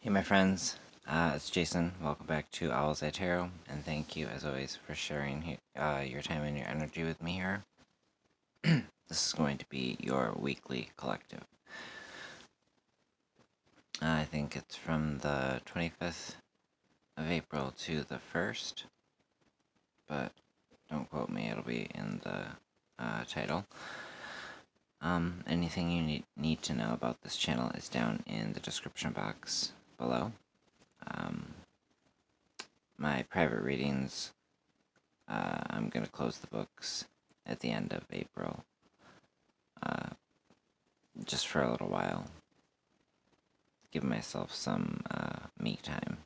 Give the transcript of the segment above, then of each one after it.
Hey, my friends. It's Jason. Welcome back to Owlets Tarot, and thank you, as always, for sharing your time and your energy with me here. This is going to be your weekly collective. I think it's from the 25th of April to the 1st, but don't quote me, it'll be in the title. Anything you need to know about this channel is down in the description box below. My private readings, I'm going to close the books at the end of April, just for a little while. Give myself some me time.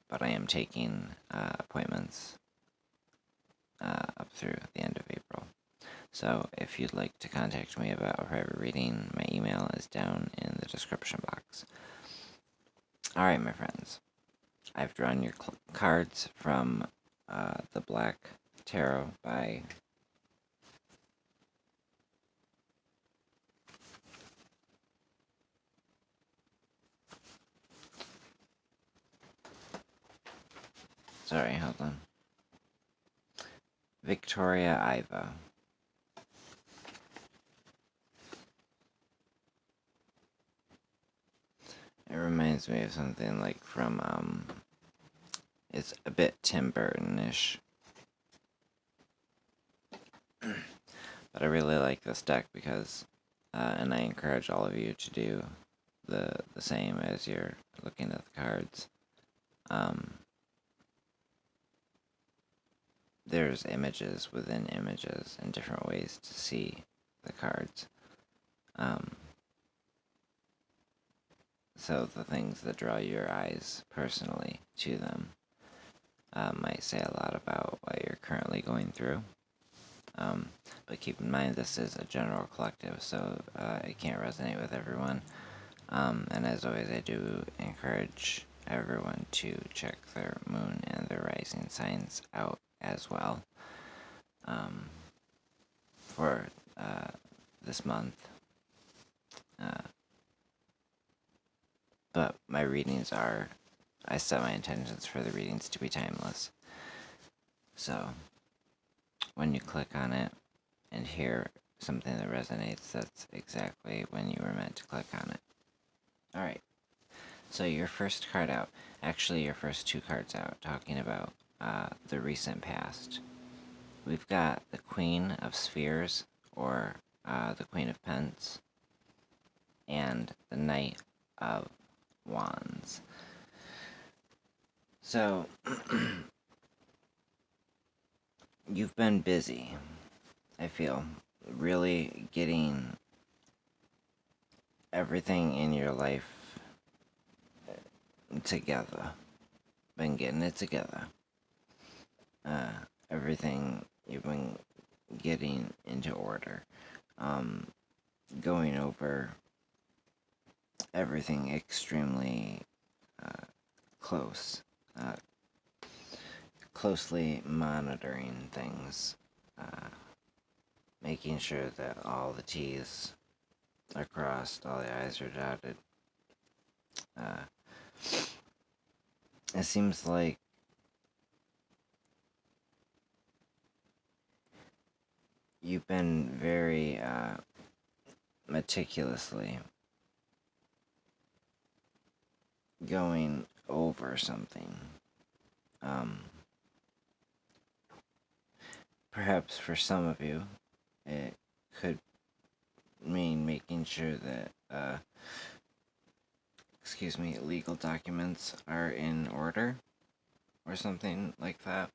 But I am taking appointments up through the end of April. So if you'd like to contact me about a private reading, my email is down in the description box. Alright, my friends. I've drawn your cards from the Black Tarot by hold on. Victoria Iva. It reminds me of something like from, it's a bit Tim Burton-ish. But I really like this deck because, and I encourage all of you to do the same as you're looking at the cards. There's images within images and different ways to see the cards. So the things that draw your eyes personally to them might say a lot about what you're currently going through. But keep in mind this is a general collective, so it can't resonate with everyone. And as always, I do encourage everyone to check their moon and their rising signs out as well for this month. But my readings are, I set my intentions for the readings to be timeless. So when you click on it and hear something that resonates, that's exactly when you were meant to click on it. Alright, so your first card out, actually your first two cards out, talking about the recent past. We've got the Queen of Spheres, or the Queen of Pence, and the Knight of Wands. So, you've been busy, I feel, really getting everything in your life together. Been getting it together. Everything you've been getting into order. Going over everything extremely closely monitoring things, making sure that all the T's are crossed, all the I's are dotted. It seems like you've been very meticulously going over something. Perhaps for some of you, it could mean making sure that, legal documents are in order, or something like that.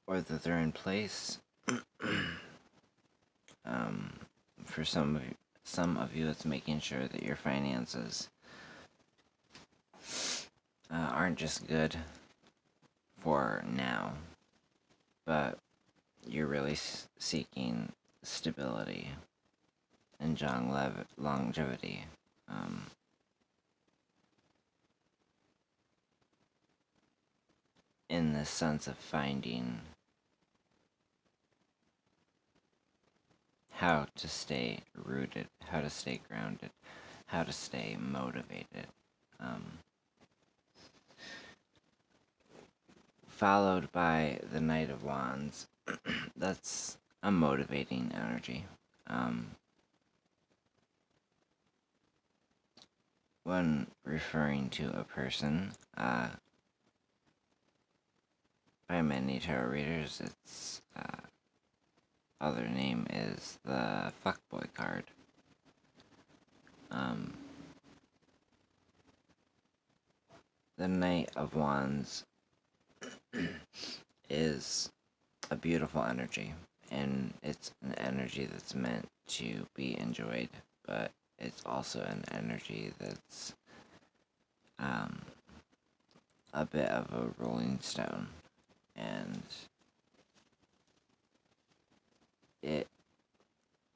Or that they're in place. For some of you, it's making sure that your finances aren't just good for now, but you're really seeking stability and longevity. In the sense of finding how to stay rooted, how to stay grounded, how to stay motivated. Followed by the Knight of Wands. That's a motivating energy. When referring to a person, by many tarot readers, its other name is the fuckboy card. The Knight of Wands is a beautiful energy, and it's an energy that's meant to be enjoyed, but it's also an energy that's a bit of a rolling stone, and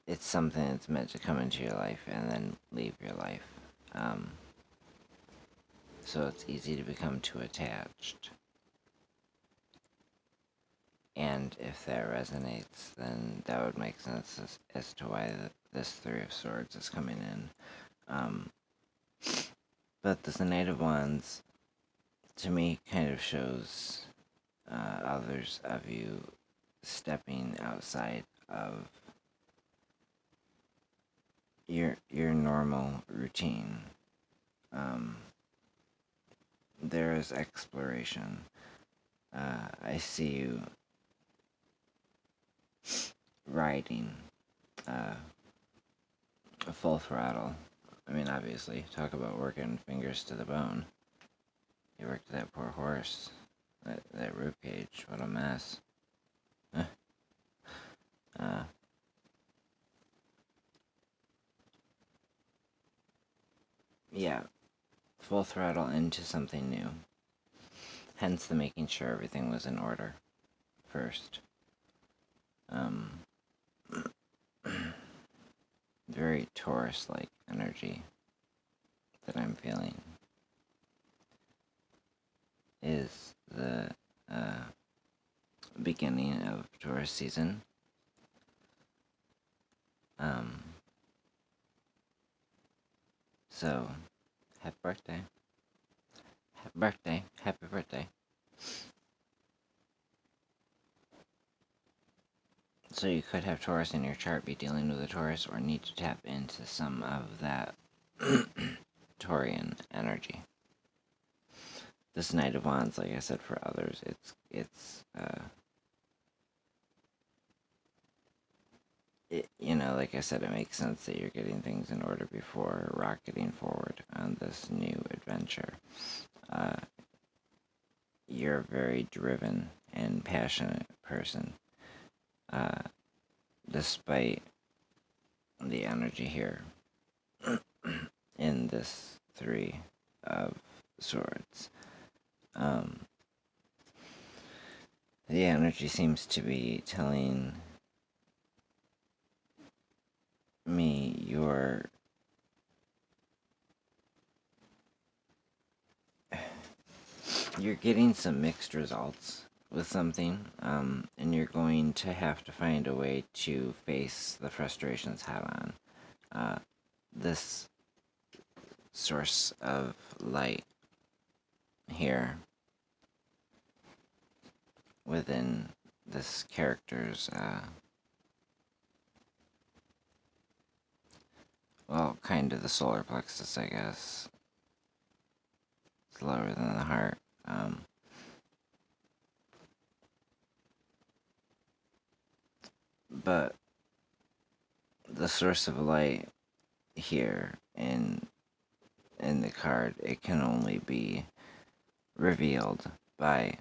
it's something that's meant to come into your life and then leave your life. So it's easy to become too attached. And if that resonates, then that would make sense as to why this Three of Swords is coming in. But the Knight of Wands, to me, kind of shows others of you stepping outside of your normal routine. There is exploration. I see you riding a full throttle. I mean, obviously, talk about working fingers to the bone. You worked that poor horse. That ribcage, what a mess. Yeah, full throttle into something new. Hence the making sure everything was in order first. Very Taurus-like energy that I'm feeling is the beginning of Taurus season. So, happy birthday. Happy birthday. Happy birthday. So you could have Taurus in your chart, be dealing with a Taurus, or need to tap into some of that Taurian energy. This Knight of Wands, like I said, for others, like I said, it makes sense that you're getting things in order before rocketing forward on this new adventure. You're a very driven and passionate person, despite the energy here in this Three of Swords. The energy seems to be telling me you're getting some mixed results with something, and you're going to have to find a way to face the frustrations head on. This source of light here within this character's, kind of the solar plexus, I guess. It's lower than the heart. But the source of light here in the card, it can only be revealed by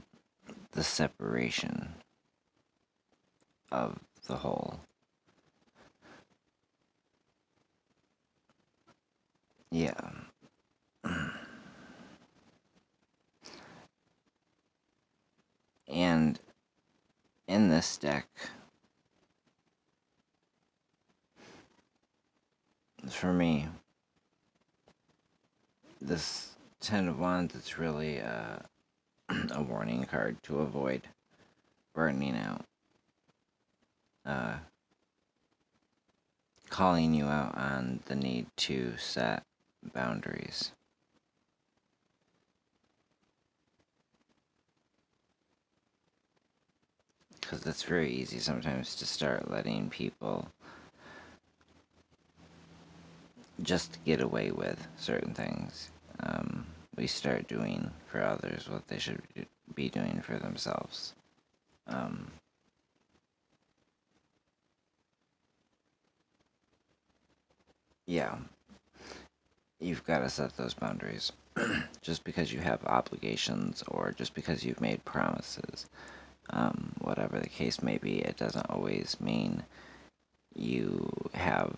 the separation of the whole. Yeah. And in this deck, for me, this Ten of Wands, it's really a warning card to avoid burning out. calling you out on the need to set boundaries. Because it's very easy sometimes to start letting people just get away with certain things. We start doing for others what they should be doing for themselves. Yeah, you've got to set those boundaries. Just because you have obligations or just because you've made promises, whatever the case may be, it doesn't always mean you have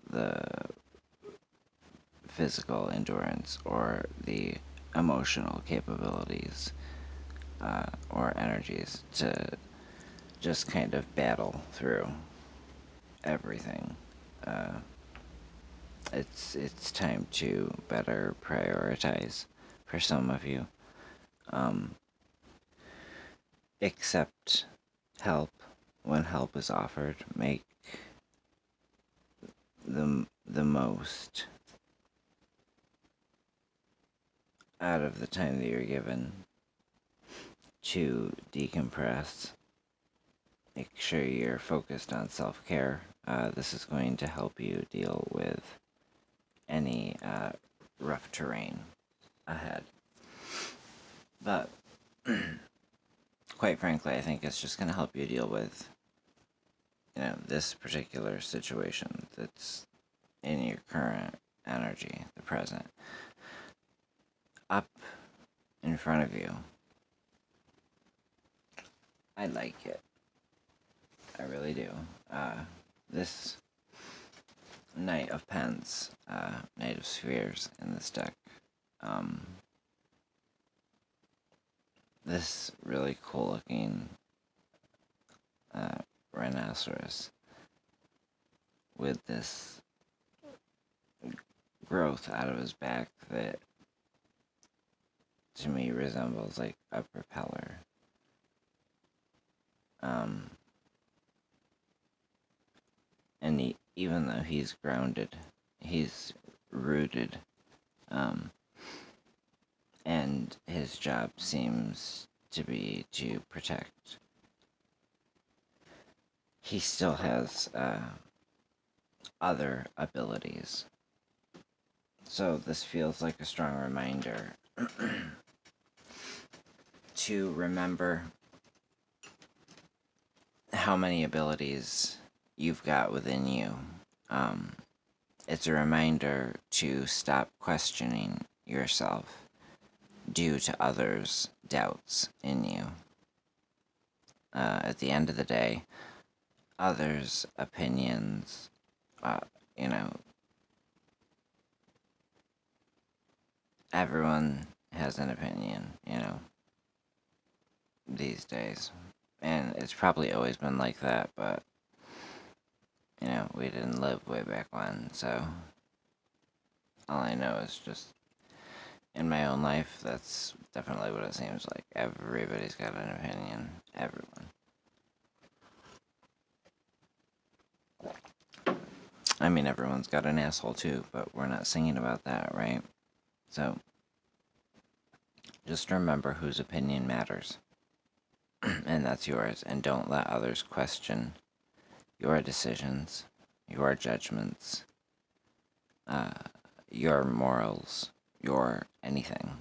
the physical endurance or the emotional capabilities or energies to just kind of battle through everything. It's time to better prioritize for some of you. Accept help when help is offered. Make the most out of the time that you're given to decompress. Make sure you're focused on self-care. This is going to help you deal with any rough terrain ahead. But quite frankly, I think it's just going to help you deal with, this particular situation that's in your current energy, the present. Up in front of you, I like it. I really do. This Knight of Pens, Knight of Spheres in this deck. This really cool looking rhinoceros with this growth out of his back that to me resembles like a propeller. And even though he's grounded, he's rooted, and his job seems to be to protect. He still has other abilities. So this feels like a strong reminder to remember how many abilities you've got within you. It's a reminder to stop questioning yourself due to others' doubts in you. At the end of the day, others' opinions, everyone has an opinion, these days. And it's probably always been like that, but, we didn't live way back when, so all I know is just in my own life, that's definitely what it seems like. Everybody's got an opinion. Everyone. I mean, everyone's got an asshole too, but we're not singing about that, right? So, just remember whose opinion matters. And that's yours. And don't let others question your decisions, your judgments, your morals, your anything.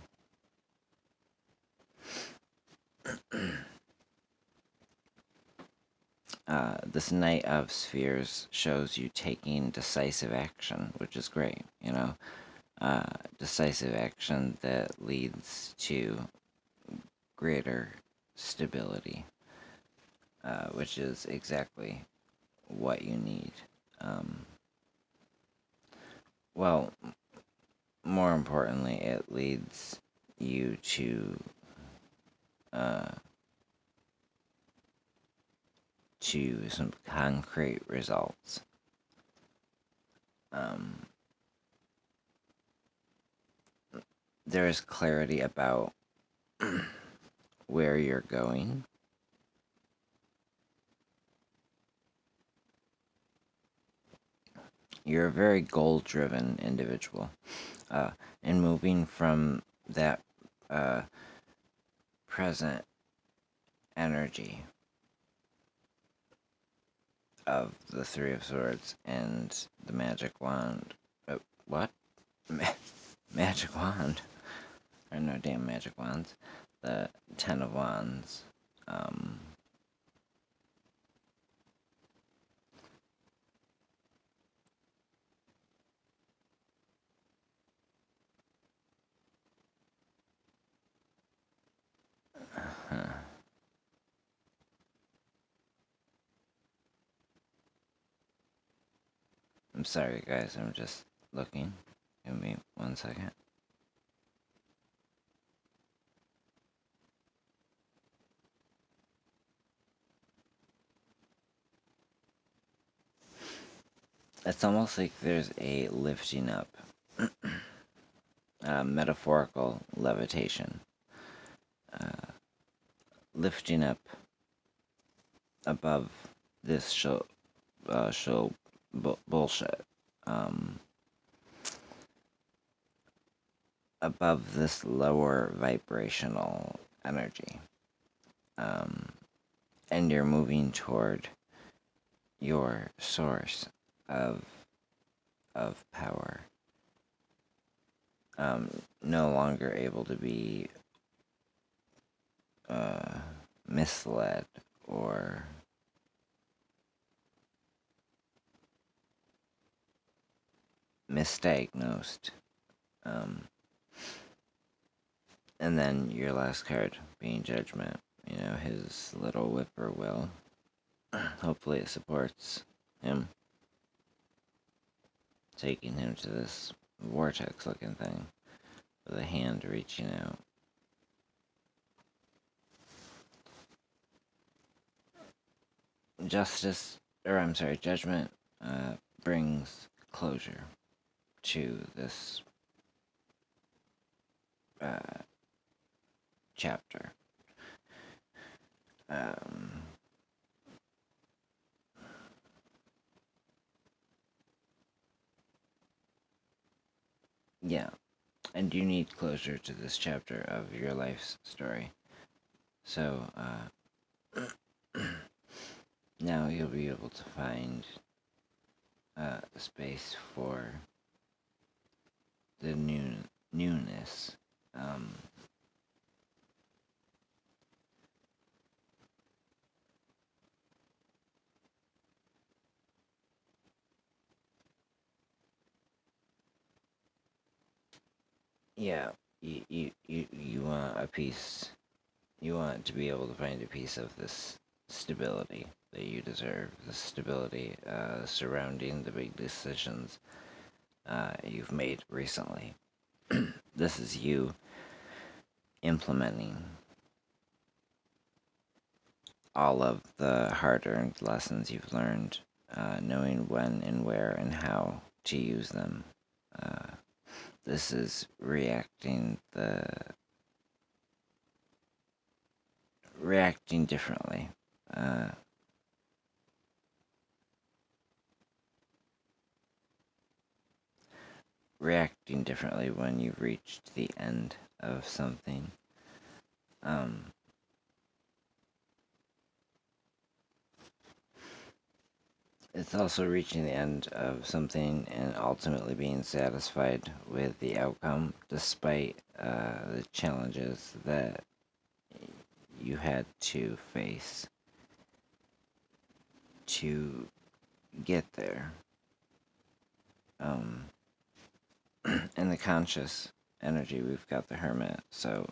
This Knight of Spheres shows you taking decisive action, which is great, decisive action that leads to greater stability, which is exactly what you need. Well, more importantly, it leads you to some concrete results. There is clarity about where you're going. you're a very goal-driven individual. And moving from that present energy of the Three of Swords and the Magic Wand. What? Magic Wand? There are no damn Magic Wands. The Ten of Wands. I'm sorry, guys. I'm just looking. Give me 1 second. It's almost like there's a lifting up, metaphorical levitation, lifting up above this bullshit, above this lower vibrational energy, and you're moving toward your source of power. No longer able to be misled or misdiagnosed. And then your last card being Judgment. You know, his little whippoorwill. Hopefully it supports him. Taking him to this vortex looking thing with a hand reaching out. Judgment brings closure to this chapter. Yeah, and you need closure to this chapter of your life's story. So, now you'll be able to find space for the newness. Yeah, you want a piece. You want to be able to find a piece of this stability that you deserve. The stability surrounding the big decisions you've made recently. This is you implementing all of the hard-earned lessons you've learned, knowing when and where and how to use them. This is reacting differently. Reacting differently when you've reached the end of something. It's also reaching the end of something and ultimately being satisfied with the outcome, despite the challenges that you had to face to get there. In the conscious energy, we've got the Hermit, so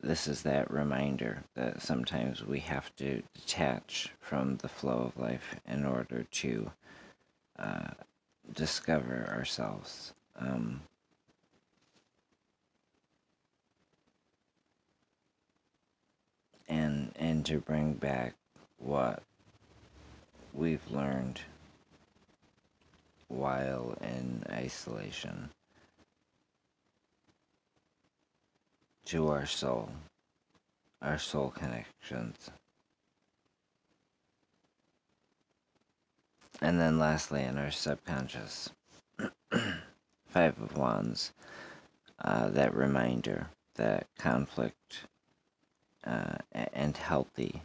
this is that reminder that sometimes we have to detach from the flow of life in order to discover ourselves. And to bring back what we've learned while in isolation to our soul connections. And then lastly, in our subconscious, Five of Wands, that reminder that conflict and healthy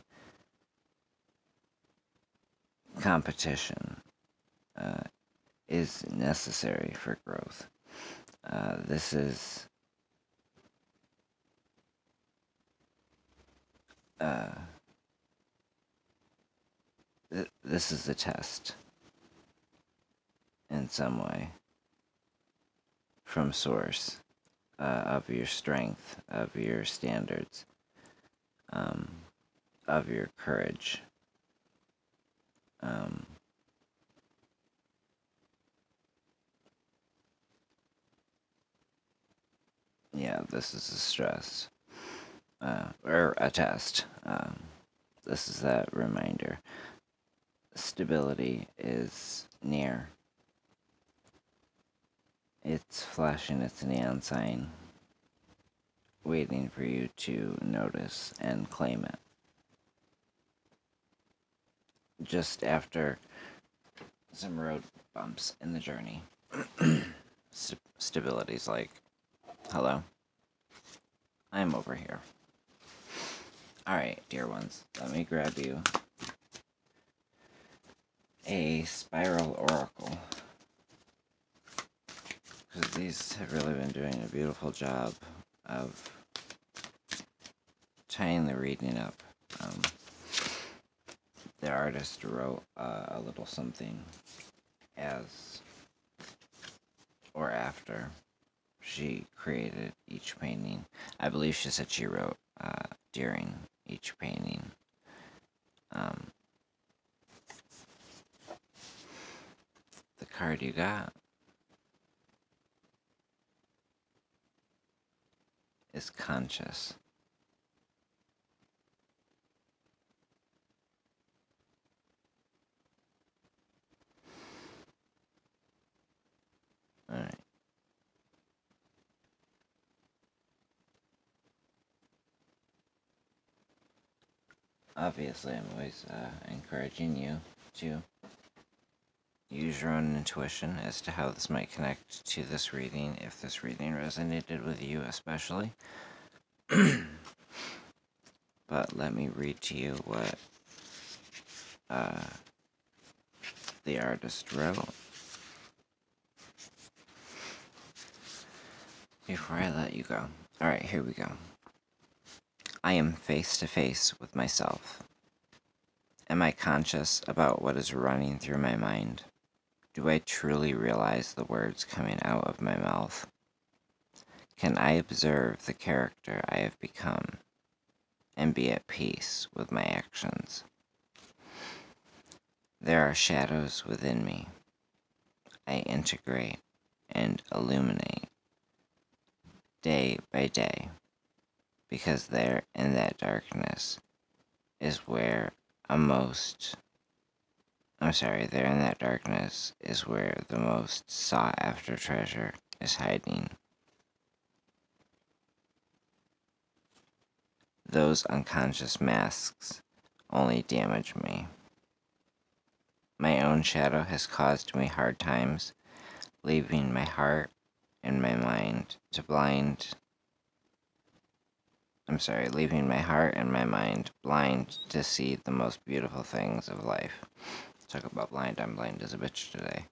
competition is necessary for growth. This is this is a test in some way from source of your strength, of your standards, um, of your courage. Yeah, this is a stress or a test. This is that reminder. Stability is near. It's flashing its neon sign, waiting for you to notice and claim it. Just after some road bumps in the journey, stability's like, hello, I'm over here. Alright, dear ones, let me grab you a spiral oracle, because these have really been doing a beautiful job of tying the reading up. The artist wrote a little something as or after she created each painting. I believe she said she wrote during each painting. The card you got is conscious. Alright. Obviously, I'm always encouraging you to use your own intuition as to how this might connect to this reading, if this reading resonated with you especially. But let me read to you what the artist wrote before I let you go. Alright, here we go. I am face to face with myself. Am I conscious about what is running through my mind? Do I truly realize the words coming out of my mouth? Can I observe the character I have become and be at peace with my actions? There are shadows within me. I integrate and illuminate day by day, because there in that darkness is where there in that darkness is where the most sought after treasure is hiding. Those unconscious masks only damage me. My own shadow has caused me hard times, leaving my heart and my mind leaving my heart and my mind blind to see the most beautiful things of life. Talk about blind, I'm blind as a bitch today.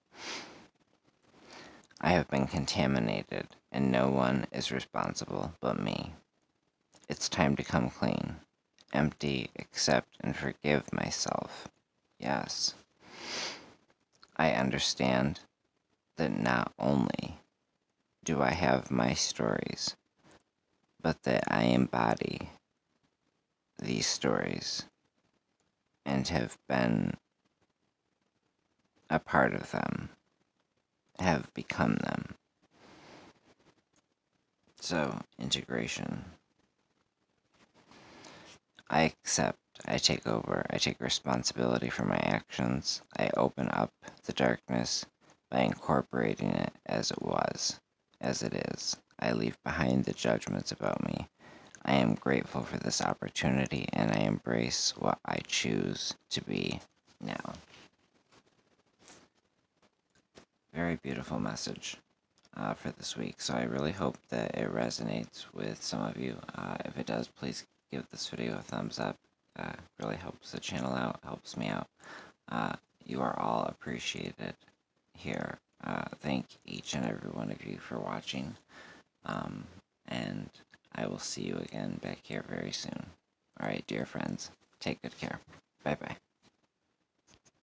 I have been contaminated, and no one is responsible but me. It's time to come clean, empty, accept, and forgive myself. Yes. I understand that not only do I have my stories, but that I embody these stories and have been a part of them, have become them. So, integration. I accept, I take over, I take responsibility for my actions. I open up the darkness by incorporating it as it was, as it is. I leave behind the judgments about me. I am grateful for this opportunity, and I embrace what I choose to be now. very beautiful message for this week. So I really hope that it resonates with some of you. If it does, please give this video a thumbs up. Really helps the channel out, helps me out. You are all appreciated here. Thank each and every one of you for watching. And I will see you again back here very soon. Alright, dear friends, take good care. Bye-bye.